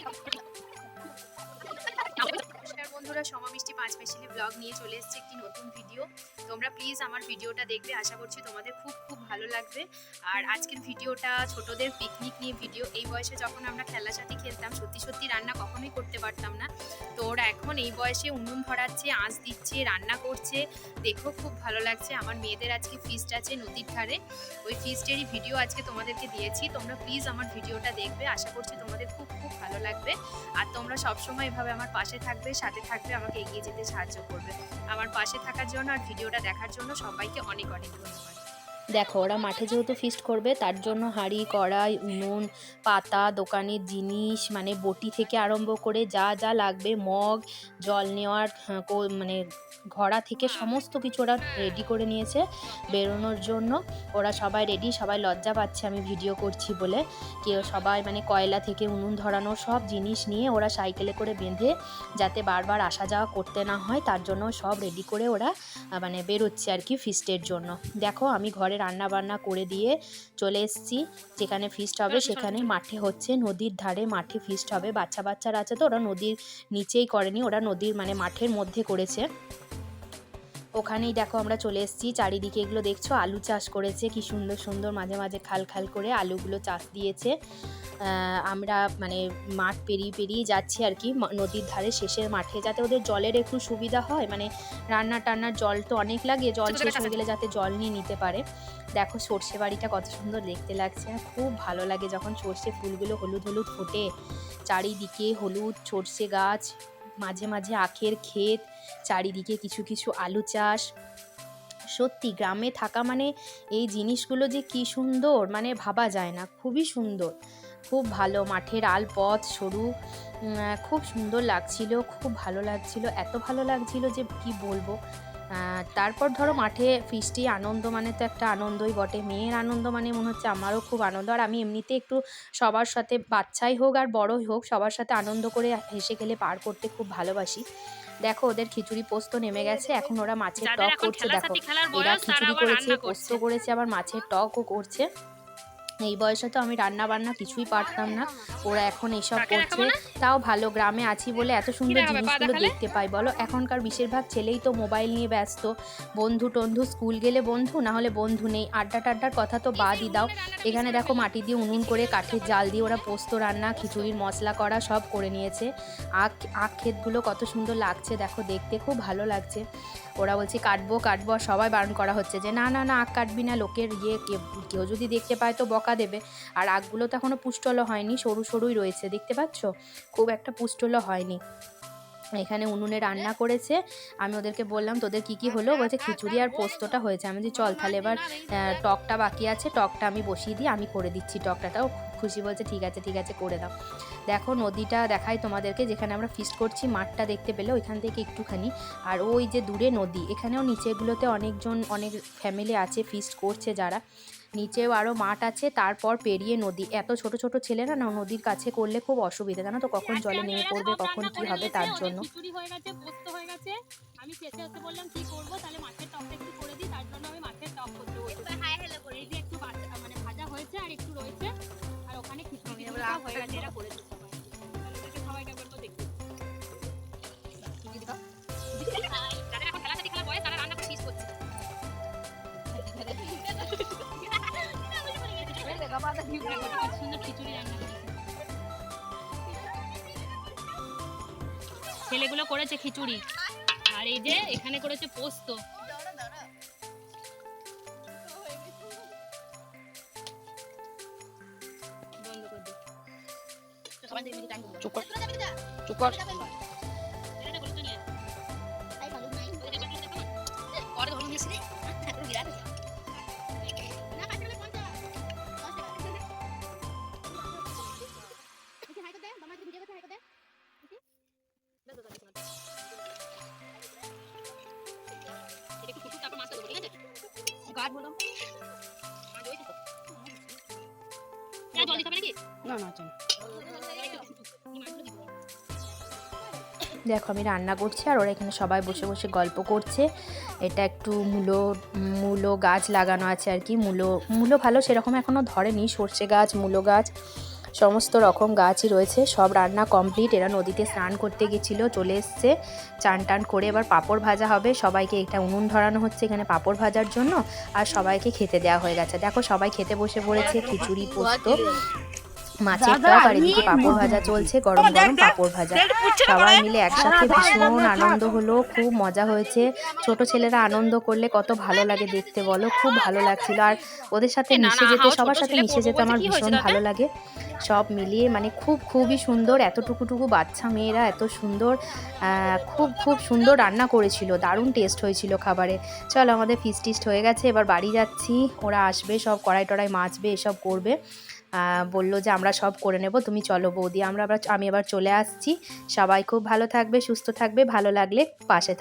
নমস্কার বন্ধুরা, সমামিষ্টি পাঁচমেশালি ব্লগ নিয়ে চলে এসেছে একটি নতুন ভিডিও। তোমরা প্লিজ আমার ভিডিওটা দেখবে, আশা করছি তোমাদের খুব খুব ভালো লাগবে। আর আজকের ভিডিওটা ছোটদের পিকনিক নিয়ে ভিডিও। এই বয়সে যখন আমরা খেলার সাথে খেলতাম, সত্যি সত্যি রান্না কখনোই করতে পারতাম না। তো ওরা এখন এই বয়সে উনুন ধরাচ্ছে, আঁচ দিচ্ছে, রান্না করছে, দেখো খুব ভালো লাগছে। আমার মেয়েদের আজকে ফিস্ট আছে নদীর ধারে, ওই ফিস্টেরই ভিডিও আজকে তোমাদেরকে দিয়েছি। তোমরা প্লিজ আমার ভিডিওটা দেখবে, আশা করছি তোমাদের খুব খুব ভালো লাগবে। আর তোমরা সবসময় এভাবে আমার পাশে থাকবে, সাথে থাকবে, আমাকে এগিয়ে যেতে সাহায্য করবে। আমার পাশে থাকার জন্য আর ভিডিওটা দেখার জন্য সবাইকে অনেক অনেক ধন্যবাদ। দেখো, ওরা মাঠে যেহেতু ফিস্ট করবে তার জন্য হাঁড়ি, কড়াই, উনুন, পাতা, দোকানের জিনিস মানে বটি থেকে আরম্ভ করে যা যা লাগবে, মগ, জল নেওয়ার মানে ঘড়া থেকে সমস্ত কিছু ওরা রেডি করে নিয়েছে বেরোনোর জন্য। ওরা সবাই রেডি, সবাই লজ্জা পাচ্ছে আমি ভিডিও করছি বলে। কেউ সবাই মানে কয়লা থেকে উনুন ধরানোর সব জিনিস নিয়ে ওরা সাইকেলে করে বেঁধে, যাতে বারবার আসা যাওয়া করতে না হয় তার জন্য সব রেডি করে ওরা মানে বেরোচ্ছে আর কি ফিস্টের জন্য। দেখো, আমি ঘরে রান্না বান্না করে দিয়ে চলে এসেছি যেখানে ফিস্ট হবে সেখানে। মাঠে হচ্ছে, নদীর ধারে মাঠে ফিস্ট হবে। বাচ্চারা আছে তো, ওরা নদীর নিচেই করেনি, ওরা নদীর মানে মাঠের মধ্যে করেছে। ওখানেই দেখো আমরা চলে এসেছি। চারিদিকে এগুলো দেখছো আলু চাষ করেছে, কি সুন্দর সুন্দর মাঝে মাঝে খাল খাল করে আলুগুলো চাষ দিয়েছে। আমরা মানে মাঠ পেরিয়ে পেরিয়ে যাচ্ছি আর কি নদীর ধারে শেষের মাঠে, যাতে ওদের জলের একটু সুবিধা হয়। মানে রান্না টান্নার জল তো অনেক লাগে, জল শেষ হয়ে গেলে যাতে জল নিয়ে নিতে পারে। দেখো সর্ষে বাড়িটা কত সুন্দর দেখতে লাগছে, খুব ভালো লাগে যখন সর্ষে ফুলগুলো হলুদ হলুদ ফোটে। চারিদিকে হলুদ সর্ষে গাছ, মাঝে মাঝে আখের ক্ষেত, চারিদিকে কিছু কিছু আলু চাষ। সত্যি গ্রামে থাকা মানে এই জিনিসগুলো যে কি সুন্দর, মানে ভাবা যায় না, খুবই সুন্দর, খুব ভালো। মাঠের আল পথ সরু, খুব সুন্দর লাগছিল, খুব ভালো লাগছিল, এত ভালো লাগছিল যে কি বলবো। তারপর ধরো মাঠে ফিস্টি আনন্দ মানে তো একটা আনন্দই বটে, মেয়ের আনন্দ মানে মনে হচ্ছে আমারও খুব আনন্দ। আর আমি এমনিতে একটু সবার সাথে, বাচ্চাই হোক আর বড়ই হোক, সবার সাথে আনন্দ করে হেসে খেলে পার করতে খুব ভালোবাসি। দেখো ওদের খিচুড়ি পোস্ত নেমে গেছে, এখন ওরা মাছের টক করছে। দেখো এরা খিচুড়ি করেছে, পোস্ত করেছে, আবার মাছের টকও করছে। এই বয়সে তো আমি রান্না বান্না কিছুই পারতাম না, ওরা এখন এইসব করছে। তাও ভালো, গ্রামে আছি বলে এত সুন্দর জিনিসগুলো দেখতে পাই বলো। এখনকার বেশিরভাগ ছেলেই তো মোবাইল নিয়ে ব্যস্ত, বন্ধু টন্ধু, স্কুল গেলে বন্ধু, না হলে বন্ধু নেই, আড্ডা টাড্ডার কথা তো বাদই দাও। এখানে দেখো মাটি দিয়ে উনুন করে কাঠের জাল দিয়ে ওরা পোস্ত রান্না, খিচুড়ির মশলা করা সব করে নিয়েছে। আখ ক্ষেতগুলো কত সুন্দর লাগছে দেখো, দেখতে খুব ভালো লাগছে। ওরা বলছে কাটবো কাটবো, আর সবাই বারণ করা হচ্ছে যে না না না আখ কাটবি না, লোকের কেউ যদি দেখতে পায় তো বকা দেবে। আর আখগুলো তো এখনও পুষ্টলো হয়নি, সরু সরুই রয়েছে, দেখতে পাচ্ছ, খুব একটা পুষ্টলো হয়নি। এখানে উনুনে রান্না করেছে। আমি ওদেরকে বললাম তোদের কি কি হলো, বলছে খিচুড়ি আর পোস্তটা হয়েছে। আমি বলছি চল তাহলে এবার টকটা বাকি আছে, টকটা আমি বসিয়ে দিই, আমি করে দিচ্ছি টকটাও। খুশি বলছে ঠিক আছে ঠিক আছে করে দাও। দেখো নদীটা দেখাই তোমাদেরকে, যেখানে আমরা ফিস্ট করছি, মাঠটা দেখতে পেলে ওইখান থেকে একটুখানি। আর ওই যে দূরে নদী, এখানেও নিচেগুলোতে অনেকজন, অনেক ফ্যামিলি আছে ফিস্ট করছে যারা। নিচেও আরও মাঠ আছে, তারপর পেরিয়ে নদী। এত ছোট ছোট ছেলেরা না নদীর কাছে করলে খুব অসুবিধা, জানো তো, কখন জলে নেমে পড়বে, কখন কি হবে, তার জন্য। খিচুড়ি হয়ে গেছে, পোস্ত হয়ে গেছে। আমি শেষে এসে বললাম কি করবো, তাহলে মাছের টকটা একটু করে দিই, তার জন্য আমি মাছের টক করতে বসেছি। এই যে একটু মানে ভাজা হয়েছে আর একটু রয়েছে, আর ওখানে খিচুড়ি হয়ে গেছে, এরা করেছে সবাই। তাহলে ওদেরকে সবাইকে একবার তো দেখি। যাদের এখন খেলা সাথে খেলা বয়স, তারা রান্না করে ফিস্ট করছে। সুন্দর খিচুড়ি রান্না করেছে, ছেলেগুলো করেছে খিচুড়ি, আর এই যে এখানে করেছে পোস্ত। দেখো আমি রান্না করছি আর ওরা এখানে সবাই বসে বসে গল্প করছে। এটা একটু মূলো গাছ লাগানো আছে আর কি, মূলো ভালো সেরকম এখনও ধরেনি, সর্ষে গাছ, মূলো গাছ, সমস্ত রকম গাছই রয়েছে। সব রান্না কমপ্লিট। এরা নদীতে স্নান করতে গেছিলো, চলে এসছে। চান টান করে এবার পাঁপড় ভাজা হবে। সবাইকে এটা উনুন ধরানো হচ্ছে এখানে পাঁপড় ভাজার জন্য, আর সবাইকে খেতে দেওয়া হয়ে গেছে। দেখো সবাই খেতে বসে পড়েছে, খিচুড়ি, পোস্ত, মাছের টক, আর এদিকে পাঁপড় ভাজা চলছে, গরম গরম পাঁপড় ভাজা। সবাই মিলে একসাথে ভীষণ আনন্দ হলো, খুব মজা হয়েছে। ছোট ছেলেরা আনন্দ করলে কত ভালো লাগে দেখতে বলো, খুব ভালো লাগছিল। আর ওদের সাথে মিশে যেতে, সবার সাথে মিশে যেতে আমার ভীষণ ভালো লাগে। সব মিলিয়ে মানে খুবই সুন্দর। এতটুকু বাচ্চা মেয়েরা এত সুন্দর, খুব সুন্দর রান্না করেছিল, দারুণ টেস্ট হয়েছিল খাবারে। চলো আমাদের ফিস্ট হয়ে গেছে, এবার বাড়ি যাচ্ছি। ওরা আসবে, সব কড়াই টড়াই মাজবে, এসব করবে। বললো যে আমরা সব করে নেব, তুমি চলো বৌদি। আমি আবার চলে আসছি। সবাই খুব ভালো থাকবে, সুস্থ থাকবে, ভালো লাগলে পাশে থাকবে।